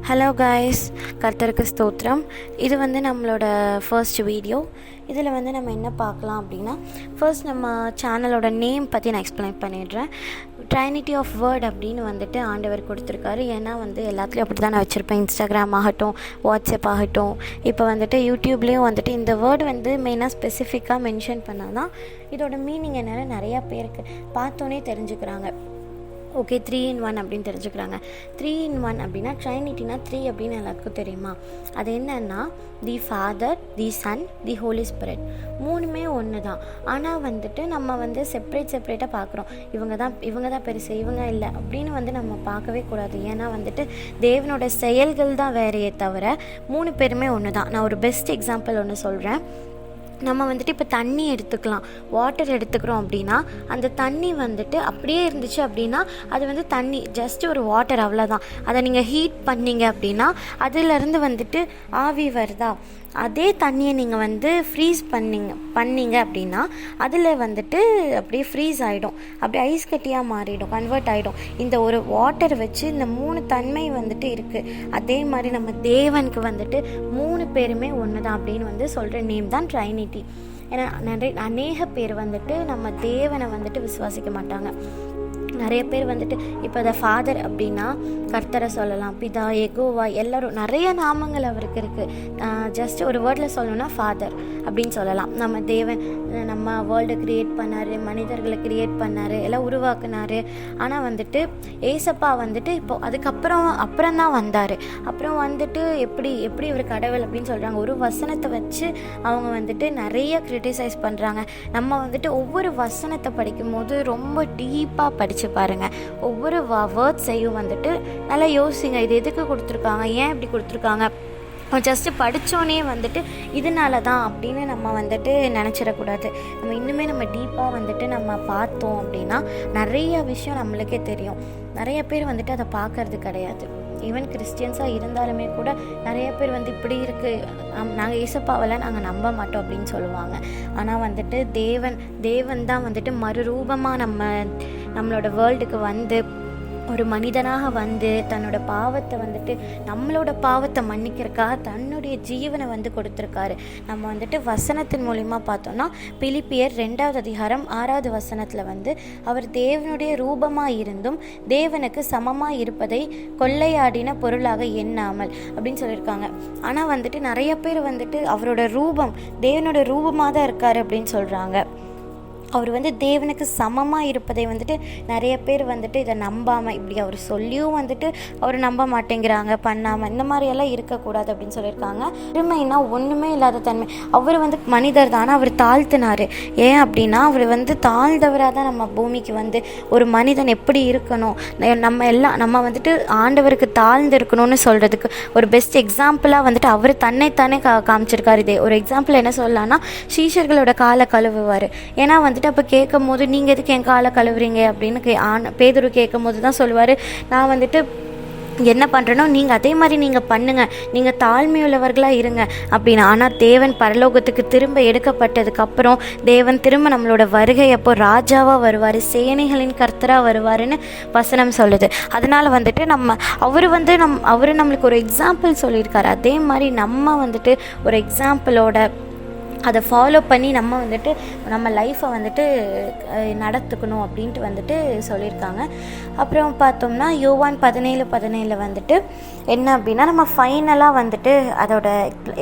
Hello guys, கர்த்தருக்கு ஸ்தோத்திரம். இது நம்மளோட ஃபர்ஸ்ட் வீடியோ. இதில் நம்ம என்ன பார்க்கலாம் அப்படின்னா, ஃபர்ஸ்ட் நம்ம சேனலோட நேம் பற்றி நான் எக்ஸ்பிளைன் பண்ணிடுறேன். ட்ரைனிட்டி ஆஃப் வேர்ட் அப்படின்னு ஆண்டவர் கொடுத்துருக்காரு. ஏன்னா எல்லாத்துலேயும் அப்படி தான் நான் வச்சுருப்பேன். இன்ஸ்டாகிராம் ஆகட்டும், வாட்ஸ்அப் ஆகட்டும், இப்போ யூடியூப்லேயும் இந்த வேர்டு மெயினாக ஸ்பெசிஃபிக்காக மென்ஷன் பண்ணால் தான் இதோட மீனிங் என்னென்னு நிறையா பேருக்கு பார்த்தோன்னே தெரிஞ்சுக்கிறாங்க. ஓகே, 3 in 1 அப்படின்னு தெரிஞ்சுக்கிறாங்க. 3 in 1 அப்படின்னா ட்ரைனிட்டினா 3 அப்படின்னு எல்லாருக்கும் தெரியுமா? அது என்னன்னா, the father, the son, the holy spirit, மூணுமே ஒன்று தான். ஆனால் நம்ம செப்பரேட்டாக பார்க்குறோம். இவங்க தான் பெருசு, இவங்க இல்லை அப்படின்னு நம்ம பார்க்கவே கூடாது. ஏன்னா தேவனோட செயல்கள் தான் வேறையே தவிர மூணு பேருமே ஒன்று தான். நான் ஒரு பெஸ்ட் எக்ஸாம்பிள் ஒன்று சொல்கிறேன். நம்ம இப்போ தண்ணி எடுத்துக்கலாம், வாட்டர் எடுத்துக்கிறோம் அப்படின்னா அந்த தண்ணி அப்படியே இருந்துச்சு அப்படின்னா அது தண்ணி ஜஸ்ட் ஒரு வாட்டர், அவ்வளோதான். அதை நீங்கள் ஹீட் பண்ணீங்க அப்படின்னா அதுலேருந்து ஆவி வருதா? அதே தண்ணியை நீங்கள் ஃப்ரீஸ் பண்ணீங்க அப்படின்னா அதில் அப்படியே ஃப்ரீஸ் ஆகிடும், அப்படியே ஐஸ் கட்டியாக மாறிடும், கன்வெர்ட் ஆகிடும். இந்த ஒரு வாட்டர் வச்சு இந்த மூணு தன்மை இருக்குது. அதே மாதிரி நம்ம தேவனுக்கு மூணு பேருமே ஒன்று தான் அப்படின்னு சொல்கிற நேம் தான் ட்ரைனிட்டி. ஏன்னா அநேக பேர் நம்ம தேவனை விசுவாசிக்க மாட்டாங்க. நிறைய பேர் இப்போ அதை ஃபாதர் அப்படின்னா கர்த்தரை சொல்லலாம், பிதா, எகோவா, எல்லோரும் நிறைய நாமங்கள் அவருக்கு இருக்குது. ஜஸ்ட் ஒரு வேர்டில் சொல்லணும்னா ஃபாதர் அப்படின்னு சொல்லலாம். நம்ம தேவன் நம்ம வேர்ல்டை க்ரியேட் பண்ணார், மனிதர்களை க்ரியேட் பண்ணார், எல்லாம் உருவாக்குனார். ஆனால் ஏசப்பா இப்போ அப்புறம் தான் வந்தார். அப்புறம் எப்படி இவர் கடவுள் அப்படின்னு சொல்கிறாங்க. ஒரு வசனத்தை வச்சு அவங்க நிறைய கிரிட்டிசைஸ் பண்ணுறாங்க. நம்ம ஒவ்வொரு வசனத்தை படிக்கும் போது ரொம்ப டீப்பாக படித்து பாருங்கள். ஒவ்வொரு வேர்ட்ஸையும் நல்லா யோசிங்க. இது எதுக்கு கொடுத்துருக்காங்க, ஏன் இப்படி கொடுத்துருக்காங்க? ஜஸ்ட்டு படித்தோன்னே இதனால தான் அப்படின்னு நம்ம நினச்சிடக்கூடாது. நம்ம இன்னுமே நம்ம டீப்பாக நம்ம பார்த்தோம் அப்படின்னா நிறைய விஷயம் நம்மளுக்கே தெரியும். நிறைய பேர் அதை பார்க்கறது கிடையாது. ஈவன் கிறிஸ்டியன்ஸாக இருந்தாலுமே கூட நிறைய பேர் இப்படி இருக்குது, நாங்கள் ஏசப்பாவெல்லாம் நாங்கள் நம்ப மாட்டோம் அப்படின்னு சொல்லுவாங்க. ஆனால் தேவன் தான் மறுரூபமாக நம்மளோட வேர்ல்டுக்கு ஒரு மனிதனாக தன்னோட பாவத்தை நம்மளோட பாவத்தை மன்னிக்கிறதுக்காக தன்னுடைய ஜீவனை கொடுத்துருக்காரு. நம்ம வசனத்தின் மூலிமா பார்த்தோம்னா பிலிப்பியர் 2வது அதிகாரம் 6வது வசனத்தில் அவர் தேவனுடைய ரூபமாக இருந்தும் தேவனுக்கு சமமாக இருப்பதை கொள்ளையாடின பொருளாக எண்ணாமல் அப்படின்னு சொல்லியிருக்காங்க. ஆனால் நிறைய பேர் அவரோட ரூபம் தேவனோட ரூபமாக தான் இருக்கார் அப்படின்னு சொல்கிறாங்க. அவர் தேவனுக்கு சமமாக இருப்பதை நிறைய பேர் இதை நம்பாமல், இப்படி அவர் சொல்லியும் அவர் நம்ப மாட்டேங்கிறாங்க, பண்ணாமல், இந்த மாதிரியெல்லாம் இருக்கக்கூடாது அப்படின்னு சொல்லியிருக்காங்க. பெருமைனா ஒன்றுமே இல்லாத தன்மை. அவர் மனிதர் தான், அவர் தாழ்த்தினார். ஏன் அப்படின்னா அவர் தாழ்ந்தவராக தான் நம்ம பூமிக்கு ஒரு மனிதன் எப்படி இருக்கணும், நம்ம ஆண்டவருக்கு தாழ்ந்து இருக்கணும்னு சொல்கிறதுக்கு ஒரு பெஸ்ட் எக்ஸாம்பிளாக அவர் தன்னைத்தானே காமிச்சிருக்காரு. இதே ஒரு எக்ஸாம்பிள் என்ன சொல்லலாம்னா, சீஷர்களோட காலை கழுவுவார். ஏன்னா அப்போ கேட்கும் போது நீங்கள் எதுக்கு என் காலை கழுவுறீங்க அப்படின்னு பேதுரு கேட்கும் போது தான் சொல்லுவார், நான் என்ன பண்ணுறனோ நீங்கள் அதே மாதிரி நீங்கள் பண்ணுங்கள், நீங்கள் தாழ்மையுள்ளவர்களாக இருங்க அப்படின்னு. ஆனால் தேவன் பரலோகத்துக்கு திரும்ப எடுக்கப்பட்டதுக்கப்புறம் தேவன் திரும்ப நம்மளோட வருகை அப்போ ராஜாவாக வருவார், சேனைகளின் கர்த்தராக வருவாருன்னு வசனம் சொல்லுது. அதனால் நம்ம அவர் நம்மளுக்கு ஒரு எக்ஸாம்பிள் சொல்லியிருக்காரு. அதே மாதிரி நம்ம ஒரு எக்ஸாம்பிளோட அதை ஃபாலோ பண்ணி நம்ம நம்ம லைஃப்பை நடத்துக்கணும் அப்படின்ட்டு சொல்லியிருக்காங்க. அப்புறம் பார்த்தோம்னா யோவான் 17:17 என்ன அப்படின்னா, நம்ம ஃபைனலாக அதோட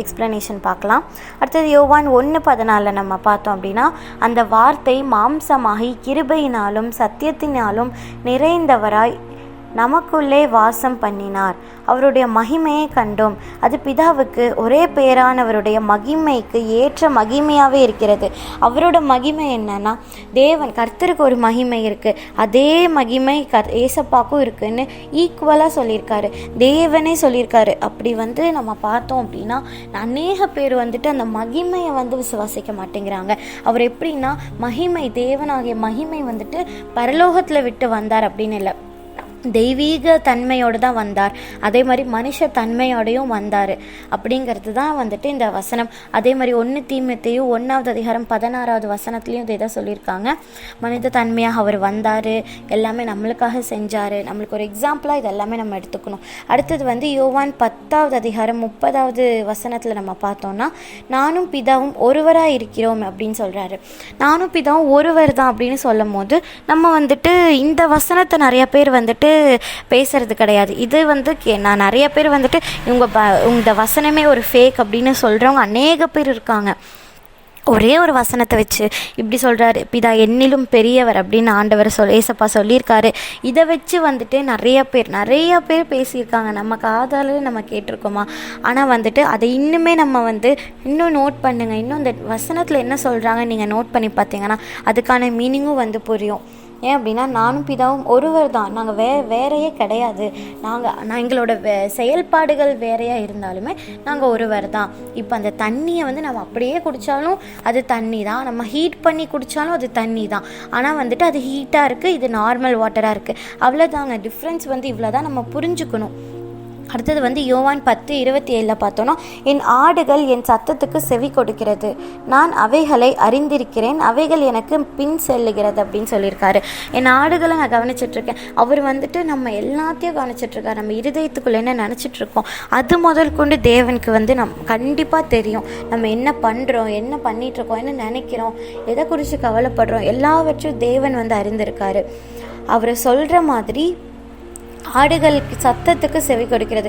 எக்ஸ்ப்ளனேஷன் பார்க்கலாம். அடுத்தது யோவான் 1:14 நம்ம பார்த்தோம் அப்படின்னா, அந்த வார்த்தை மாம்சமாகி கிருபையினாலும் சத்தியத்தினாலும் நிறைந்தவராய் நமக்குள்ளே வாசம் பண்ணினார், அவருடைய மகிமையை கண்டோம், அது பிதாவுக்கு ஒரே பேரானவருடைய மகிமைக்கு ஏற்ற மகிமையாகவே இருக்கிறது. அவரோட மகிமை என்னன்னா, தேவன் கர்த்தருக்கு ஒரு மகிமை இருக்குது, அதே மகிமை ஏசப்பாக்கும் இருக்குன்னு ஈக்குவலாக சொல்லியிருக்காரு, தேவனே சொல்லியிருக்காரு. அப்படி நம்ம பார்த்தோம் அப்படின்னா அநேக பேர் அந்த மகிமையை விசுவாசிக்க மாட்டேங்கிறாங்க. அவர் எப்படின்னா, மகிமை தேவனாகிய மகிமை பரலோகத்தில் விட்டு வந்தார் அப்படின்னு இல்லை, தெய்வீக தன்மையோடு தான் வந்தார், அதே மாதிரி மனுஷ தன்மையோடையும் வந்தார் அப்படிங்கிறது தான் வந்துட்டு இந்த வசனம். அதே மாதிரி 1 தீமோத்தேயு 1:16 இதை தான் சொல்லியிருக்காங்க. மனித தன்மையாக அவர் வந்தார், எல்லாமே நம்மளுக்காக செஞ்சார். நம்மளுக்கு ஒரு எக்ஸாம்பிளாக இது எல்லாமே நம்ம எடுத்துக்கணும். அடுத்தது யோவான் 10:30 நம்ம பார்த்தோம்னா, நானும் பிதாவும் ஒருவராக இருக்கிறோம் அப்படின்னு சொல்கிறாரு. நானும் பிதாவும் ஒருவர் தான் அப்படின்னு சொல்லும் போது நம்ம இந்த வசனத்தை நிறைய பேர் பேசுறது கிடையாது. இது நான் நிறைய பேர் இந்த வசனமே ஒரு ஃபேக் அப்படின்னு சொல்கிறவங்க அநேக பேர் இருக்காங்க. ஒரே ஒரு வசனத்தை வச்சு இப்படி சொல்கிறாரு, பிதா என்னிலும் பெரியவர் அப்படின்னு ஆண்டவர் ஏசப்பா சொல்லியிருக்காரு. இதை வச்சு நிறைய பேர் பேசியிருக்காங்க. நம்ம காதால் நம்ம கேட்டிருக்கோமா? ஆனால் அதை இன்னுமே நம்ம இன்னும் நோட் பண்ணுங்கள். இன்னும் இந்த வசனத்தில் என்ன சொல்கிறாங்க நீங்கள் நோட் பண்ணி பார்த்தீங்கன்னா அதுக்கான மீனிங்கும் புரியும். ஏன் அப்படின்னா, நானும் பிதாவும் ஒருவர் தான், நாங்கள் வேறையே கிடையாது. எங்களோட செயல்பாடுகள் வேறையாக இருந்தாலுமே நாங்கள் ஒருவர் தான். இப்போ அந்த தண்ணியை நம்ம அப்படியே குடித்தாலும் அது தண்ணி தான், நம்ம ஹீட் பண்ணி குடித்தாலும் அது தண்ணி தான். ஆனால் அது ஹீட்டாக இருக்குது, இது நார்மல் வாட்டராக இருக்குது. அவ்வளோதாங்க டிஃப்ரென்ஸ். இவ்வளோ தான் நம்ம புரிஞ்சுக்கணும். அடுத்தது யோவான் 10:27 பார்த்தோன்னா, என் ஆடுகள் என் சத்தத்துக்கு செவி கொடுக்கிறது, நான் அவைகளை அறிந்திருக்கிறேன், அவைகள் எனக்கு பின் செல்லுகிறது அப்படின்னு சொல்லியிருக்காரு. என் ஆடுகளை நான் கவனிச்சிட்ருக்கேன். அவர் நம்ம எல்லாத்தையும் கவனிச்சிட்ருக்காரு. நம்ம இருதயத்துக்குள்ளே என்ன நினச்சிட்ருக்கோம் அது முதல் கொண்டு தேவனுக்கு கண்டிப்பாக தெரியும். நம்ம என்ன பண்ணுறோம், என்ன பண்ணிகிட்ருக்கோம், என்ன நினைக்கிறோம், எதை குறித்து கவலைப்படுறோம், எல்லாவற்றையும் தேவன் அறிந்திருக்காரு. அவரை சொல்கிற மாதிரி ஆடுகளுக்கு சத்தத்துக்கு செவி கொடுக்கிறது.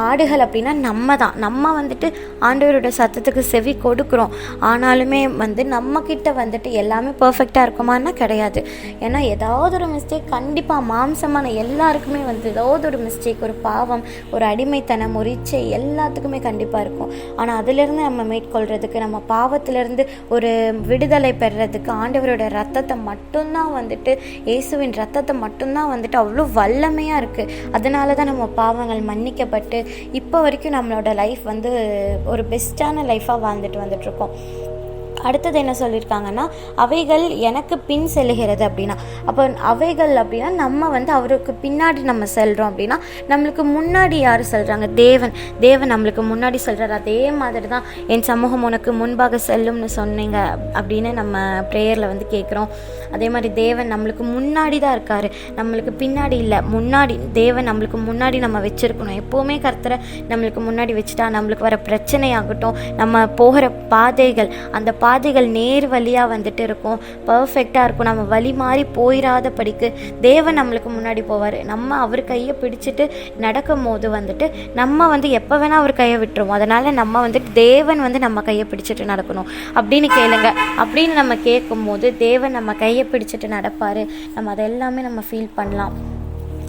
ஆடுகள் அப்படின்னா நம்ம தான். நம்ம ஆண்டவரோட சத்தத்துக்கு செவி கொடுக்குறோம். ஆனாலுமே நம்மக்கிட்ட எல்லாமே பர்ஃபெக்டாக இருக்குமான்னா கிடையாது. ஏன்னா ஏதாவது ஒரு மிஸ்டேக் கண்டிப்பாக மாம்சமான எல்லாருக்குமே ஏதாவது ஒரு மிஸ்டேக், ஒரு பாவம், ஒரு அடிமைத்தனம், ஒரு இச்சை எல்லாத்துக்குமே கண்டிப்பாக இருக்கும். ஆனால் அதிலிருந்து நம்ம மேற்கொள்கிறதுக்கு, நம்ம பாவத்திலிருந்து ஒரு விடுதலை பெறுறதுக்கு ஆண்டவரோட ரத்தத்தை மட்டும்தான் இயேசுவின் ரத்தத்தை மட்டும்தான் அவ்வளோ வல்லமையாக இருக்குது. அதனால தான் நம்ம பாவங்கள் மன்னிக்கப்பட்டு இப்போ வரைக்கும் நம்மளோட லைஃப் ஒரு பெஸ்ட்டான லைஃபாக வந்துட்டுருக்கோம். அடுத்தது என்ன சொல்லியிருக்காங்கன்னா, அவைகள் எனக்கு பின் செல்லுகிறது அப்படின்னா, அப்போ அவைகள் அப்படின்னா நம்ம அவருக்கு பின்னாடி நம்ம செல்கிறோம். அப்படின்னா நம்மளுக்கு முன்னாடி யார் செல்கிறாங்க? தேவன் நம்மளுக்கு முன்னாடி செல்கிறார். அதே மாதிரி தான் என் சமூகம் உனக்கு முன்பாக செல்லும்னு சொன்னீங்க அப்படின்னு நம்ம ப்ரேயரில் கேட்குறோம். அதே மாதிரி தேவன் நம்மளுக்கு முன்னாடி தான் இருக்கார், நம்மளுக்கு பின்னாடி இல்லை, முன்னாடி. தேவன் நம்மளுக்கு முன்னாடி நம்ம வச்சுருக்கணும். எப்போவுமே கர்த்தரை நம்மளுக்கு முன்னாடி வச்சுட்டா நம்மளுக்கு வர பிரச்சனையாகட்டும், நம்ம போகிற பாதைகள், அந்த பாதைகள் நேர் வழியாக இருக்கும், பர்ஃபெக்டாக இருக்கும். நம்ம வழி மாறி போயிடாத படிக்கு தேவன் நம்மளுக்கு முன்னாடி போவார். நம்ம அவர் கையை பிடிச்சிட்டு நடக்கும் போது நம்ம எப்போ வேணால் அவர் கையை விட்டுருவோம். அதனால் நம்ம தேவன் நம்ம கையை பிடிச்சிட்டு நடக்கணும் அப்படின்னு கேளுங்க. அப்படின்னு நம்ம கேட்கும் போது தேவன் நம்ம கையை பிடிச்சிட்டு நடப்பார். நம்ம அதெல்லாமே நம்ம ஃபீல் பண்ணலாம்.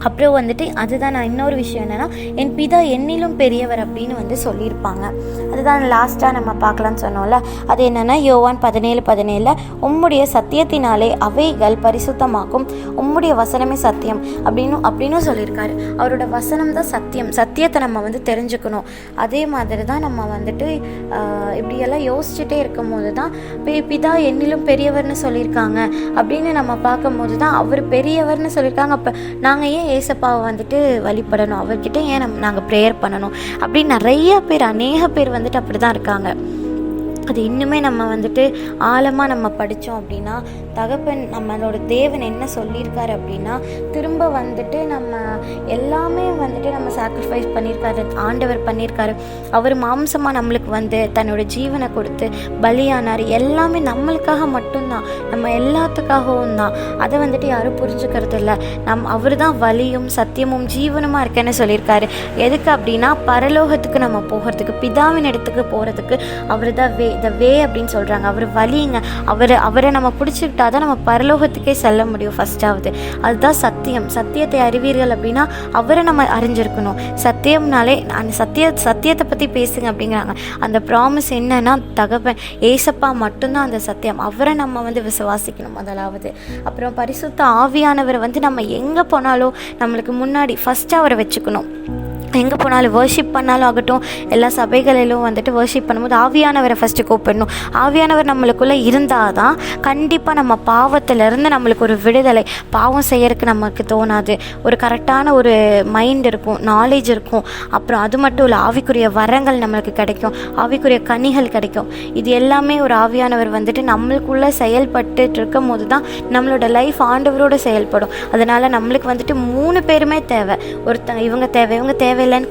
அப்புறம் அதுதான் நான் இன்னொரு விஷயம் என்னென்னா, என் பிதா என்னிலும் பெரியவர் அப்படின்னு சொல்லியிருப்பாங்க. அதுதான் லாஸ்ட்டாக நம்ம பார்க்கலான்னு சொன்னோம்ல. அது என்னென்னா, யோவான் 17:17 உம்முடைய சத்தியத்தினாலே அவைகள் பரிசுத்தமாக்கும், உம்முடைய வசனமே சத்தியம் அப்படின்னு சொல்லியிருக்காரு. அவரோட வசனம் தான் சத்தியம். சத்தியத்தை நம்ம தெரிஞ்சுக்கணும். அதே மாதிரி தான் நம்ம இப்படியெல்லாம் யோசிச்சுட்டே இருக்கும் போது தான் பிதா என்னிலும் பெரியவர்னு சொல்லியிருக்காங்க அப்படின்னு நம்ம பார்க்கும்போது தான் அவர் பெரியவர்னு சொல்லியிருக்காங்க. அப்போ நாங்கள் ஏன் ஏசப்பாவை வழிபடணும், அவர்கிட்ட ஏன் நாங்கள் ப்ரேயர் பண்ணணும் அப்படின்னு நிறைய பேர், அநேக பேர் அப்படி தான் இருக்காங்க. அது இன்னுமே நம்ம ஆழமாக நம்ம படித்தோம் அப்படின்னா, தகப்பன் நம்மளோட தேவன் என்ன சொல்லியிருக்காரு அப்படின்னா, திரும்ப நம்ம எல்லாமே நம்ம சாக்ரிஃபைஸ் பண்ணியிருக்காரு, ஆண்டவர் பண்ணியிருக்காரு. அவர் மாம்சமாக நம்மளுக்கு தன்னோட ஜீவனை கொடுத்து பலியானார். எல்லாமே நம்மளுக்காக மட்டும்தான், நம்ம எல்லாத்துக்காகவும் தான். அதை யாரும் புரிஞ்சுக்கிறது இல்லை. அவர் தான் வழியும் சத்தியமும் ஜீவனுமாக இருக்கேன்னு சொல்லியிருக்காரு. எதுக்கு அப்படின்னா, பரலோகத்துக்கு நம்ம போகிறதுக்கு, பிதாவின் இடத்துக்கு போகிறதுக்கு அவர் தான் வே அப்படின்னு சொல்கிறாங்க. அவர் வழிங்க. அவரை நம்ம பிடிச்சிக்கிட்டா தான் நம்ம பரலோகத்துக்கே செல்ல முடியும். ஃபஸ்ட்டாவது அதுதான் சத்தியம். சத்தியத்தை அறிவீர்கள் அப்படின்னா அவரை நம்ம அறிஞ்சிருக்கணும். சத்தியம்னாலே அந்த சத்தியத்தை பற்றி பேசுங்க அப்படிங்கிறாங்க. அந்த ப்ராமிஸ் என்னன்னா, தகப்பன் ஏசப்பா மட்டும்தான் அந்த சத்தியம். அவரை நம்ம விசுவாசிக்கணும் முதலாவது. அப்புறம் பரிசுத்த ஆவியானவரை நம்ம எங்கே போனாலும் நம்மளுக்கு முன்னாடி ஃபஸ்ட்டு அவரை வச்சுக்கணும். எங்கே போனாலும் வர்ஷிப் பண்ணாலும் ஆகட்டும், எல்லா சபைகளிலும் வந்துட்டு வர்ஷிப் பண்ணும்போது ஆவியானவரை ஃபஸ்ட்டு கூப்பிடணும். ஆவியானவர் நம்மளுக்குள்ளே இருந்தால் தான் கண்டிப்பாக நம்ம பாவத்திலேருந்து நம்மளுக்கு ஒரு விடுதலை, பாவம் செய்யறதுக்கு நமக்கு தோணாது, ஒரு கரெக்டான ஒரு மைண்ட் இருக்கும், நாலேஜ் இருக்கும். அப்புறம் அது மட்டும் இல்லை, ஆவிக்குரிய வரங்கள் நம்மளுக்கு கிடைக்கும், ஆவிக்குரிய கனிகள் கிடைக்கும். இது எல்லாமே ஒரு ஆவியானவர் வந்துட்டு நம்மளுக்குள்ளே செயல்பட்டு இருக்கும் போது தான் நம்மளோட லைஃப் ஆண்டவரோடு செயல்படும். அதனால் நம்மளுக்கு வந்துட்டு 3 பேருமே தேவை. இவங்க தேவை இவங்க தேவையில்லைன்னு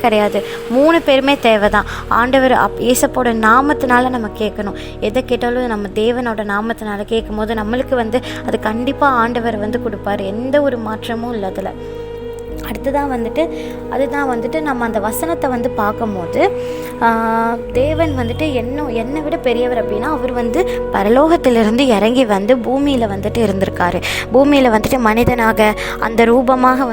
கிடையாது. 3 பேருமே தேவை தான். ஆண்டவர் இயேசுவோட நாமத்தினால நம்ம கேட்கணும். எதை கேட்டாலும் நம்ம தேவனோட நாமத்தினால கேட்கும் போது நம்மளுக்கு அது கண்டிப்பாக ஆண்டவர் கொடுப்பார். எந்த ஒரு மாற்றமும் இல்லை அதில். அதுதான் வந்துட்டு நம்ம அந்த வசனத்தை பார்க்கும்போது தேவன் என்னை விட பெரியவர் அப்படின்னா அவர் பரலோகத்திலிருந்து இறங்கி பூமியில் இருந்திருக்காரு. பூமியில் மனிதனாக அந்த ரூபமாக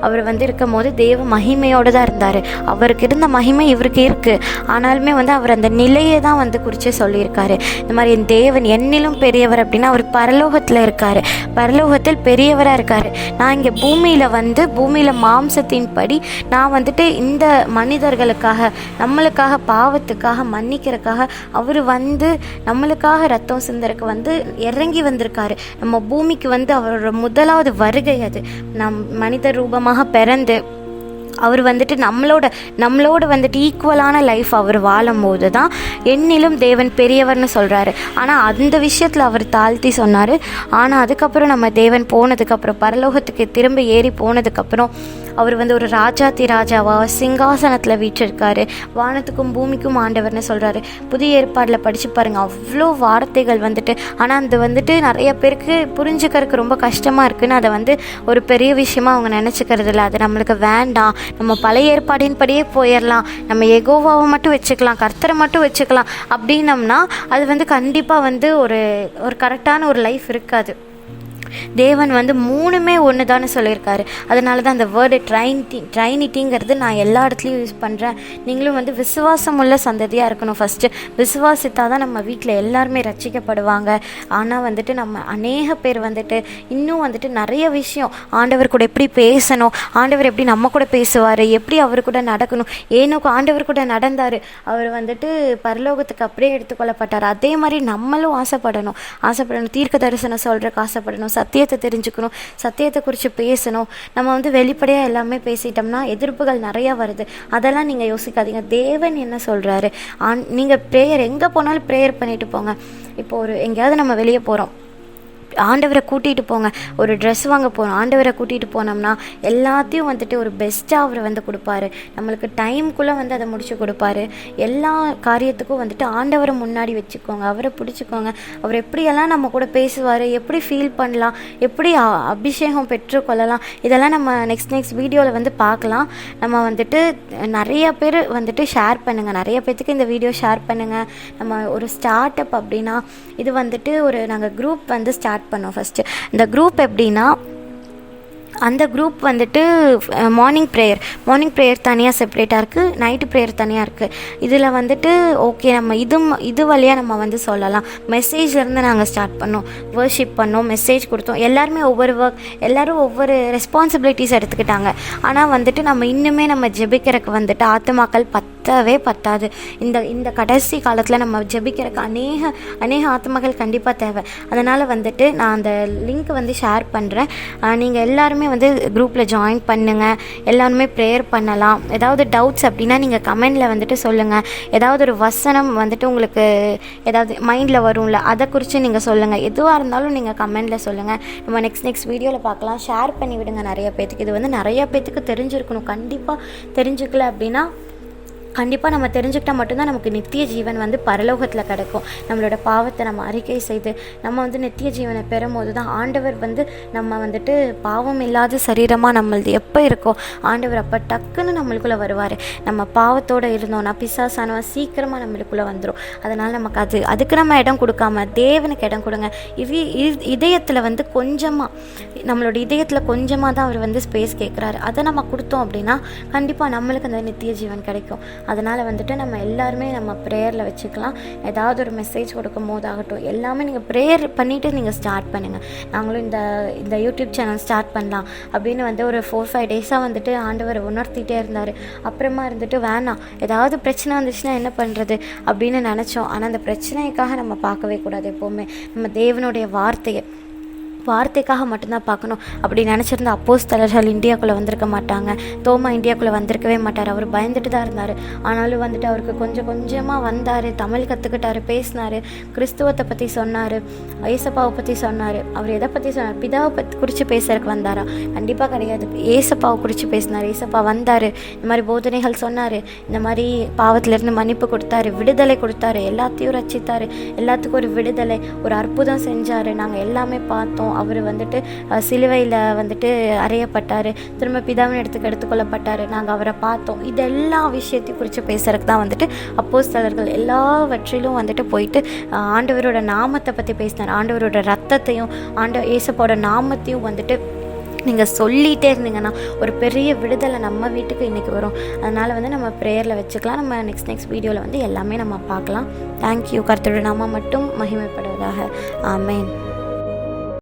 அவர் இருக்கும் போது தேவ மகிமையோடு தான் இருந்தார். அவருக்கு இருந்த மகிமை இவருக்கு இருக்குது. ஆனாலுமே அவர் அந்த நிலையை தான் குறித்து சொல்லியிருக்காரு. இந்த மாதிரி என் தேவன் என்னிலும் பெரியவர் அப்படின்னா அவர் பரலோகத்தில் இருக்கார், பரலோகத்தில் பெரியவராக இருக்கார். நான் இங்கே பூமியில் மாம்சத்தின் படி நான் இந்த மனிதர்களுக்காக, நம்மளுக்காக, பாவத்துக்காக, மன்னிக்கிறதுக்காக அவர் நம்மளுக்காக ரத்தம் சிந்தருக்கு இறங்கி வந்திருக்காரு. நம்ம பூமிக்கு அவரோட முதலாவது வருகை அது. மனித ரூபமாக பிறந்து அவர் நம்மளோட ஈக்குவலான லைஃப் அவர் வாழும் போது தான் என்னிலும் தேவன் பெரியவர்னு சொல்கிறாரு. ஆனால் அந்த விஷயத்தில் அவர் தாழ்த்தி சொன்னார். ஆனால் அதுக்கப்புறம் நம்ம தேவன் போனதுக்கப்புறம், பரலோகத்துக்கு திரும்ப ஏறி போனதுக்கப்புறம் அவர் ஒரு ராஜாவாக சிங்காசனத்தில் வீற்றிருக்காரு. வானத்துக்கும் பூமிக்கும் ஆண்டவர்னு சொல்கிறாரு. புதிய ஏற்பாடில் படித்து பாருங்கள், அவ்வளோ வார்த்தைகள் ஆனால் அது நிறைய பேருக்கு புரிஞ்சுக்கிறதுக்கு ரொம்ப கஷ்டமாக இருக்குன்னு அதை ஒரு பெரிய விஷயமா அவங்க நினச்சிக்கிறது இல்லை. அது நம்மளுக்கு வேண்டாம், நம்ம பழைய ஏற்பாடின் படியே போயிடலாம், நம்ம யெகோவாவை மட்டும் வச்சுக்கலாம், கர்த்தரை மட்டும் வச்சுக்கலாம் அப்படின்னம்னா அது கண்டிப்பாக ஒரு கரெக்டான ஒரு லைஃப் இருக்காது. தேவன் 3மே ஒன்று தானே சொல்லியிருக்காரு. அதனால தான் அந்த வேர்டு ட்ரைனிட்டிங்கிறது நான் எல்லா இடத்துலையும் யூஸ் பண்ணுறேன். நீங்களும் விசுவாசம் உள்ள சந்ததியாக இருக்கணும். ஃபஸ்ட்டு விசுவாசித்தா தான் நம்ம வீட்டில் எல்லாருமே ரட்சிக்கப்படுவாங்க. ஆனால் நம்ம அநேக பேர் இன்னும் நிறைய விஷயம், ஆண்டவர் கூட எப்படி பேசணும், ஆண்டவர் எப்படி நம்ம கூட பேசுவார், எப்படி அவர் கூட நடக்கணும். ஏனோக்கு ஆண்டவர் கூட நடந்தார், அவர் பரலோகத்துக்கு அப்படியே எடுத்துக்கொள்ளப்பட்டார். அதே மாதிரி நம்மளும் ஆசைப்படணும், தீர்க்க தரிசனம் சொல்கிறக்கு ஆசைப்படணும், சத்தியத்தை தெரிஞ்சுக்கணும், சத்தியத்தை குறித்து பேசணும். நம்ம வெளிப்படையாக எல்லாமே பேசிட்டோம்னா எதிர்ப்புகள் நிறையா வருது. அதெல்லாம் நீங்கள் யோசிக்காதீங்க. தேவன் என்ன சொல்கிறாரு, நீங்கள் ப்ரேயர் எங்கே போனாலும் ப்ரேயர் பண்ணிட்டு போங்க. இப்போ எங்கேயாவது நம்ம வெளியே போகிறோம், ஆண்டவரை கூட்டிகிட்டு போங்க. ஒரு ட்ரெஸ் வாங்க போகிறோம், ஆண்டவரை கூட்டிகிட்டு போனோம்னா எல்லாத்தையும் ஒரு பெஸ்ட்டாக அவர் கொடுப்பாரு. நம்மளுக்கு டைமுக்குள்ளே அதை முடிச்சு கொடுப்பாரு. எல்லா காரியத்துக்கும் ஆண்டவரை முன்னாடி வச்சுக்கோங்க, அவரை பிடிச்சிக்கோங்க. அவர் எப்படியெல்லாம் நம்ம கூட பேசுவார், எப்படி ஃபீல் பண்ணலாம், எப்படி அபிஷேகம் பெற்றுக்கொள்ளலாம், இதெல்லாம் நம்ம நெக்ஸ்ட் வீடியோவில் பார்க்கலாம். நம்ம நிறைய பேர் ஷேர் பண்ணுங்கள், நிறைய பேர்த்துக்கு இந்த வீடியோ ஷேர் பண்ணுங்கள். நம்ம ஒரு ஸ்டார்ட் அப் அப்படின்னா இது நாங்கள் குரூப் ஸ்டார்ட் பண்ணோம். ஃபஸ்ட்டு இந்த குரூப் எப்படின்னா, அந்த குரூப் மார்னிங் ப்ரேயர் தனியாக செப்ரேட்டாக இருக்குது, நைட்டு ப்ரேயர் தனியாக இருக்குது. இதில் ஓகே நம்ம இது வழியாக நம்ம சொல்லலாம். மெசேஜ்லேருந்து நாங்கள் ஸ்டார்ட் பண்ணோம், வர்ஷிப் பண்ணோம், மெசேஜ் கொடுத்தோம். எல்லாருமே எல்லோரும் ஒவ்வொரு ரெஸ்பான்சிபிலிட்டிஸ் எடுத்துக்கிட்டாங்க. ஆனால் நம்ம இன்னுமே நம்ம ஜெபிக்கிறதுக்கு ஆத்துமாக்கள் பத்தாது. இந்த கடைசி காலத்தில் நம்ம ஜெபிக்கிறதுக்கு அநேக ஆத்துமாக்கள் கண்டிப்பாக தேவை. அதனால் நான் அந்த லிங்க் ஷேர் பண்ணுறேன். நீங்கள் எல்லாருமே குரூப்பில் ஜாயின் பண்ணுங்கள். எல்லாருமே ப்ரேயர் பண்ணலாம். ஏதாவது டவுட்ஸ் அப்படின்னா நீங்கள் கமெண்டில் சொல்லுங்கள். ஏதாவது ஒரு வசனம் உங்களுக்கு ஏதாவது மைண்டில் வரும்ல, அதை குறித்து நீங்கள் சொல்லுங்கள். எதுவாக இருந்தாலும் நீங்கள் கமெண்டில் சொல்லுங்கள். நம்ம நெக்ஸ்ட் வீடியோவில் பார்க்கலாம். ஷேர் பண்ணி விடுங்க நிறைய பேத்துக்கு. இது நிறைய பேத்துக்கு தெரிஞ்சிருக்கணும். கண்டிப்பாக தெரிஞ்சுக்கல அப்படின்னா கண்டிப்பாக நம்ம தெரிஞ்சுக்கிட்டால் மட்டும்தான் நமக்கு நித்திய ஜீவன் பரலோகத்தில் கிடைக்கும். நம்மளோட பாவத்தை நம்ம அறிக்கை செய்து நம்ம நித்திய ஜீவனை பெறும்போது தான் ஆண்டவர் நம்ம பாவம் இல்லாத சரீரமாக நம்மளது எப்போ இருக்கோ ஆண்டவர் அப்போ டக்குன்னு நம்மளுக்குள்ளே வருவார். நம்ம பாவத்தோடு இருந்தோம்னா பிசாசானவன் சீக்கிரமாக நம்மளுக்குள்ளே வந்துடும். அதனால் நமக்கு அதுக்கு நம்ம இடம் கொடுக்காம தேவனுக்கு இடம் கொடுங்க. இதயத்தில் கொஞ்சமாக, நம்மளோட இதயத்தில் கொஞ்சமாக தான் அவர் ஸ்பேஸ் கேட்குறாரு. அதை நம்ம கொடுத்தோம் அப்படின்னா கண்டிப்பாக நம்மளுக்கு அந்த நித்திய ஜீவன் கிடைக்கும். அதனால் வந்துட்டு நம்ம எல்லாருமே நம்ம ப்ரேயரில் வச்சுக்கலாம். ஏதாவது ஒரு மெசேஜ் கொடுக்கும் போதாகட்டும் எல்லாமே நீங்கள் ப்ரேயர் பண்ணிவிட்டு நீங்கள் ஸ்டார்ட் பண்ணுங்கள். நாங்களும் இந்த யூடியூப் சேனல் ஸ்டார்ட் பண்ணலாம் அப்படின்னு வந்து ஒரு 4-5 டேஸாக வந்துட்டு ஆண்டவர் உணர்த்திட்டே இருந்தார். அப்புறமா இருந்துட்டு வேணாம், ஏதாவது பிரச்சனை வந்துச்சுன்னா என்ன பண்ணுறது அப்படின்னு நினச்சோம். ஆனால் அந்த பிரச்சனைக்காக நம்ம பார்க்கவே கூடாது. எப்போவுமே நம்ம தேவனுடைய வார்த்தைக்காக மட்டும்தான் பார்க்கணும். அப்படி நினச்சிருந்த அப்போஸ்தலர்கள் இந்தியாவுக்குள்ளே வந்திருக்க மாட்டாங்க. தோமா இந்தியாவுக்குள்ளே வந்திருக்கவே மாட்டார். அவர் பயந்துட்டு தான் இருந்தார். ஆனாலும் வந்துட்டு அவருக்கு கொஞ்சம் கொஞ்சமாக வந்தார், தமிழ் கற்றுக்கிட்டாரு, பேசினார், கிறிஸ்துவத்தை பற்றி சொன்னார், ஏசப்பாவை பற்றி சொன்னார். அவர் எதை பற்றி சொன்னார்? பிதாவை பற்றி குறித்து பேசுறதுக்கு வந்தாரா? கண்டிப்பாக கிடையாது. ஏசப்பாவை குறித்து பேசினார். ஏசப்பா வந்தார், இந்த மாதிரி போதனைகள் சொன்னார், இந்த மாதிரி பாவத்திலேருந்து மன்னிப்பு கொடுத்தாரு, விடுதலை கொடுத்தாரு, எல்லாத்தையும் ரட்சித்தார், எல்லாத்துக்கும் ஒரு விடுதலை, ஒரு அற்புதம் செஞ்சார். நாங்கள் எல்லாமே பார்த்தோம். அவர் வந்துட்டு சிலுவையில் வந்துட்டு அறையப்பட்டார், திரும்ப பிதாவின் இடத்துக்கு எடுத்துக்கொள்ளப்பட்டார். நாங்கள் அவரை பார்த்தோம். இதெல்லா விஷயத்தையும் குறித்து பேசுறதுக்கு தான் வந்துட்டு அப்போஸ்தலர்கள் எல்லாவற்றிலும் வந்துட்டு போயிட்டு ஆண்டவரோட நாமத்தை பற்றி பேசினார். ஆண்டவரோட ரத்தத்தையும் ஏசப்பாவோட நாமத்தையும் வந்துட்டு நீங்கள் சொல்லிகிட்டே இருந்தீங்கன்னா ஒரு பெரிய விடுதலை நம்ம வீட்டுக்கு இன்றைக்கி வரும். அதனால் வந்து நம்ம ப்ரேயரில் வச்சுக்கலாம். நம்ம நெக்ஸ்ட் வீடியோவில் வந்து எல்லாமே நம்ம பார்க்கலாம். தேங்க்யூ. கர்த்தருடைய நாமம் மட்டும் மகிமைப்படுவதாக. ஆமென்.